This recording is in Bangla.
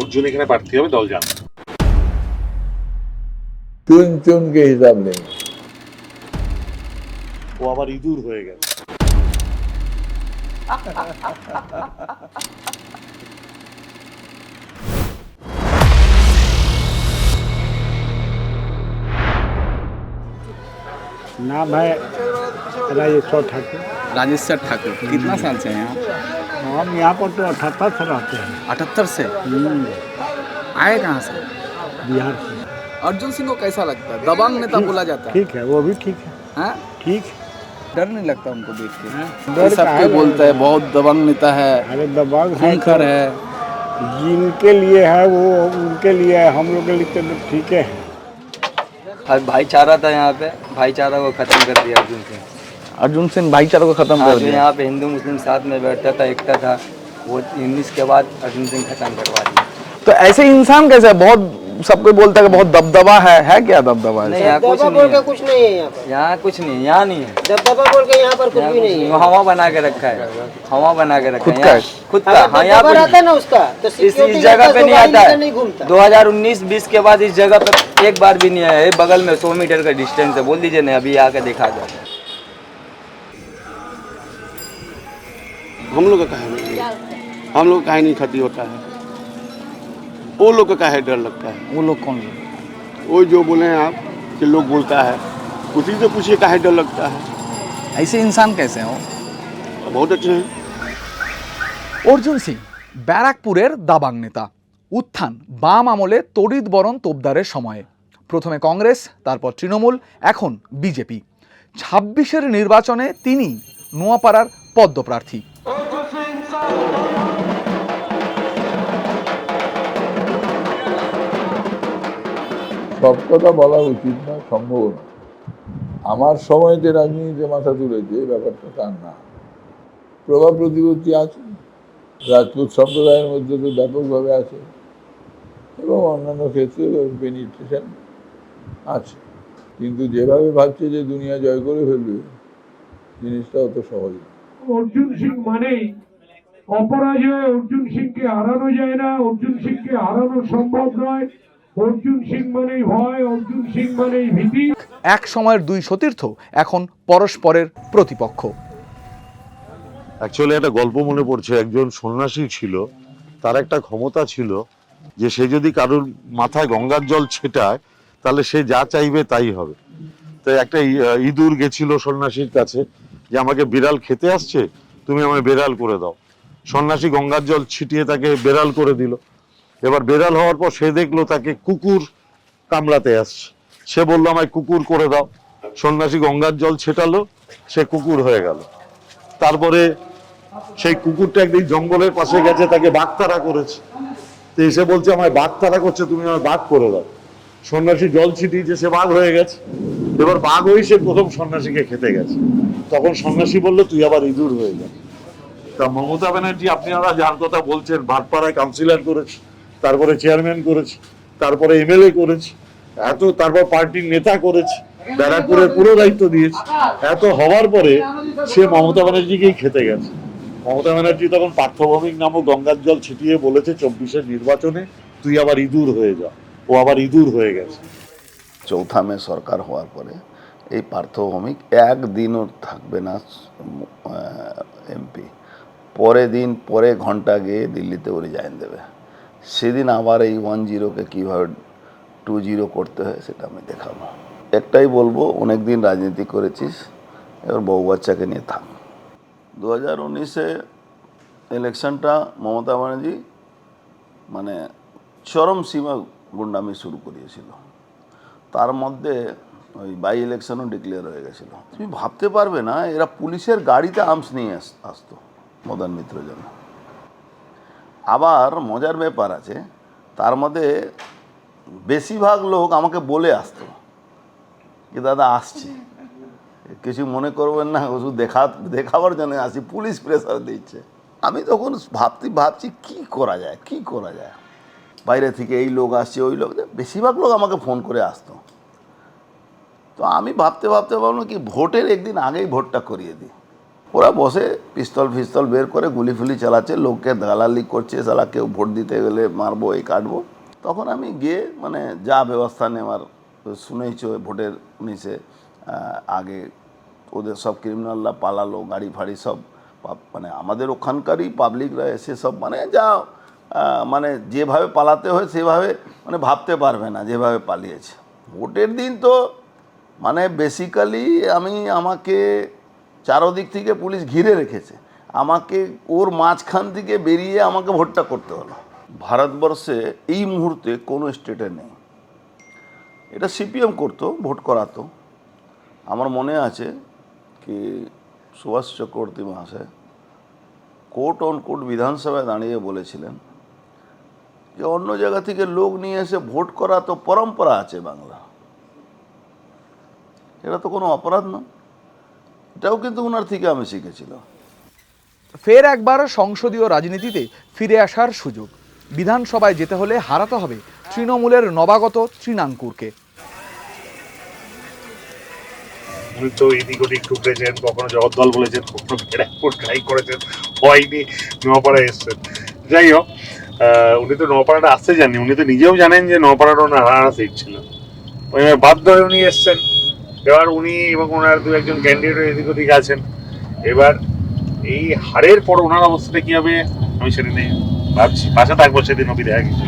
অর্জুন এখানে প্রার্থী হবে দল জানে। चुन चुन के हिसाब नहीं। ও আবার ইঁদুর হয়ে গেছে। नाम है राजेश्वर ठाकुर। राजेश्वर ठाकुर कितना साल से हैं आप? हम यहाँ पर तो 78 से रहते हैं। 78 से आए कहाँ से? बिहार से। अर्जुन सिंह को कैसा लगता है? दबंग नेता बोला जाता है। ठीक है, वो भी ठीक है। हाँ? ठीक। डर नहीं लगता उनको देख के? डर सबके काहे बोलता है बहुत दबंग नेता है, अरे दबाव है खूंखर तो है। जिनके लिए है वो उनके लिए है, हम लोग के लिए तो ठीक है। अब भाईचारा था यहाँ पे, भाईचारा को खत्म कर दिया अर्जुन सिंह। अर्जुन सिंह भाईचारा को खत्म हाँ, कर जो दिया। यहाँ पे हिंदू मुस्लिम साथ में बैठता था, एकता था, वो 19 के बाद अर्जुन सिंह खत्म करवा दिया। तो ऐसे इंसान कैसे है? बहुत सबको बोलता है कि बहुत दबदबा है क्या दबदबा है? नहीं, यहाँ कुछ दबदबा नहीं बोल के है। कुछ नहीं है यहाँ पर। यहाँ कुछ नहीं है, यहाँ नहीं है। दबदबा बोल के यहाँ पर कुछ यहाँ भी कुछ नहीं नहीं है। है। हवा बना के रखा है, हवा बना के रखा खुद है का यहाँ- खुद का। अगर हाँ, यहाँ दबदबा पे रहता ना उसका तो इस सिक्योरिटी जगह पे नहीं आता है। नहीं घूमता। 2019-20 के बाद इस जगह पे एक बार भी नहीं आया है। बगल में 100 मीटर का डिस्टेंस है, बोल दीजिए नहीं, अभी आके देखा जाए। हम लोग का काहे नहीं, हम लोग काहे नहीं क्षति होता है, वो लोग का काहे डर लगता है। वो लोग कौन है? वो जो बोले हैं आप कि लोग बोलता है, उसी से पूछिए काहे डर लगता है। ऐसे इंसान कैसे हैं वो? बहुत अच्छे हैं। অর্জুন সিং ব্যারাকপুরের দাবাং নেতা। উত্থান বাম আমলে তড়িৎ বরণ তোপদারের সময়ে। প্রথমে কংগ্রেস, তারপর তৃণমূল, এখন বিজেপি। ২৬-এর নির্বাচনে তিনি নোয়াপাড়ার পদ্মপ্রার্থী। সব কথা বলা উচিত না, সম্ভব না। আমার সময়তে রাজনীতিতে মাথা তুলেছে এই ব্যাপারটা তার না। প্রভাব প্রতিপত্তি আছে, রাজপুত সম্প্রদায়ের মধ্যে তো ব্যাপকভাবে আছে, এবং অন্যান্য ক্ষেত্রে পেনিট্রেশন আছে। কিন্তু যেভাবে ভাবছে যে দুনিয়া জয় করে ফেলবে, জিনিসটা অত সহজ না। অর্জুন সিং মানেই অপরাজয়। অর্জুন সিংকে হারানো যায় না, অর্জুন সিংকে হারানো সম্ভব নয়। অর্জুন সিং মানেই ভয়, অর্জুন সিং মানেই ভীতি। এক সময়ের দুই সতীর্থ এখন পরস্পরের প্রতিপক্ষ। অ্যাকচুয়ালি একটা গল্প মনে পড়ছে, একজন সন্ন্যাসী ছিল, তার একটা ক্ষমতা ছিল যে সে যদি কারোর মাথায় গঙ্গার জল ছেটায় তাহলে সে যা চাইবে তাই হবে। তো একটা ইঁদুর গেছিল সন্ন্যাসীর কাছে যে আমাকে বিড়াল খেতে আসছে, তুমি আমায় বেড়াল করে দাও। সন্ন্যাসী গঙ্গার জল ছিটিয়ে তাকে বেড়াল করে দিল। এবার বেড়াল হওয়ার পর সে দেখলো তাকে কুকুর কামড়াতে আসছে, সে বললো আমায় কুকুর করে দাও। সন্ন্যাসী গঙ্গার জল ছেটালো, সে কুকুর হয়ে গেল। তারপরে সেই কুকুরটা একদিন জঙ্গলের পাশে গেছে, তাকে বাঘতারা করেছে। তো এসে বলছে আমায় বাঘতারা করছে, তুমি আমায় বাঘ করে দাও। সন্ন্যাসী জল ছিটিয়েছে, সে বাঘ হয়ে গেছে। এবার বাঘ হয়ে সে প্রথম সন্ন্যাসীকে খেতে গেছে। তখন সন্ন্যাসী বললো তুই আবার ইঁদুর হয়ে যা। তা মমতা ব্যানার্জি আপনারা যার কথা বলছেন, ভাটপাড়ায় কাউন্সিলর করেছে, তারপরে চেয়ারম্যান করেছে, তারপরে এমএলএ করেছে, তারপর পার্টির নেতা করেছে, ব্যারাকপুরের পুরো দায়িত্ব দিয়েছে। এত হওয়ার পরে সে মমতা ব্যানার্জিকেই খেতে গেছে। মমতা ব্যানার্জি তখন পার্থভৌমিক নামক গঙ্গার জল ছিটিয়ে বলেছে 24-এর নির্বাচনে তুই আবার ইঁদুর হয়ে যা। ও আবার ইঁদুর হয়ে গেছে। চৌথা মে সরকার হওয়ার পরে এই পার্থভৌমিক একদিনও থাকবে না এমপি। পরে ঘন্টা গিয়ে দিল্লিতে ও রিজাইন দেবে। সেদিন আবার এই 10-কে কীভাবে 20 করতে হয় সেটা আমি দেখাবো। একটাই বলবো, অনেক দিন রাজনীতি করেছিস, এবার বউ বাচ্চাকে নিয়ে থাক। 2019-এ ইলেকশনটা মমতা ব্যানার্জি মানে চরম সীমা গুন্ডামি শুরু করিয়েছিল। তার মধ্যে ওই বাই ইলেকশনও ডিক্লেয়ার হয়ে গেছিলো। তুমি ভাবতে পারবে না, এরা পুলিশের গাড়িতে আর্মস নিয়ে আসতো মদন মিত্র জন্য। আবার মজার ব্যাপার আছে, তার মধ্যে বেশিরভাগ লোক আমাকে বলে আসতো কি দাদা আসছি, কিছু মনে করবেন না, ওষুধ দেখাবার জন্য আসি, পুলিশ প্রেসার দিচ্ছে। আমি তখন ভাবছি কি করা যায়। বাইরে থেকে এই লোক আসছে, ওই লোক, বেশিরভাগ লোক আমাকে ফোন করে আসতো। তো আমি ভাবতে ভাবলাম কি ভোটের একদিন আগেই ভোটটা করিয়ে দিই। ওরা বসে পিস্তল ফিস্তল বের করে গুলি ফুলি চালাচ্ছে, লোককে দালালি করছে, সালা কেউ ভোট দিতে গেলে মারবো এই কাটবো। তখন আমি গিয়ে মানে যা ব্যবস্থা নেওয়ার, শুনেইছো ভোটের 19-এ আগে ওদের সব ক্রিমিনালরা পালালো, গাড়ি ফাড়ি সব মানে আমাদের ওখানকারই পাবলিকরা এসে সব মানে যা মানে যেভাবে পালাতে হয় সেভাবে মানে ভাবতে পারবে না যেভাবে পালিয়েছে। ভোটের দিন তো মানে বেসিক্যালি আমাকে চারদিক থেকে পুলিশ ঘিরে রেখেছে, আমাকে ওর মাঝখান থেকে বেরিয়ে আমাকে ভোটটা করতে হলো। ভারতবর্ষে এই মুহূর্তে কোনো স্টেটে নেই, এটা সিপিএম করতো, ভোট করাতো। আমার মনে আছে কি সুভাষ চক্রবর্তী মহাশয় কোর্ট অন কোর্ট বিধানসভায় দাঁড়িয়ে বলেছিলেন যে অন্য জায়গা থেকে লোক নিয়ে এসে ভোট করা তো পরম্পরা আছে বাংলা, এটা তো কোনো অপরাধ না। এটাও কিন্তু ওনার থেকে আমি শিখেছিলাম। ফের একবার সংসদীয় রাজনীতিতে ফিরে আসার সুযোগ। বিধানসভায় যেতে হলে হারাতে হবে তৃণমূলের নবাগত তৃণাঙ্কুরকে। উনি তো এদিক ওদিক ঢুকেছেন, কখনো জগদ্দল বলেছেন, কখনো ব্যারাকপুর ট্রাই করেছেন, হয়নি, নোয়াপাড়ায় এসছেন। যাই হোক, উনি তো নোয়াপাড়াটা আসতে জানেন, উনি তো নিজেও জানেন যে নোয়াপাড়াটা ওনার হারানো সিট ছিল, ওই বাধ্য হয়ে উনি এসছেন। এবার উনি এবং ওনার দু একজন ক্যান্ডিডেট এদিক ওদিক আছেন। এবার এই হারের পর ওনার অবস্থাটা কি হবে আমি সেটা নিয়ে ভাবছি, পাশে থাকবো, সেদিন অবধি দেখা গেছে।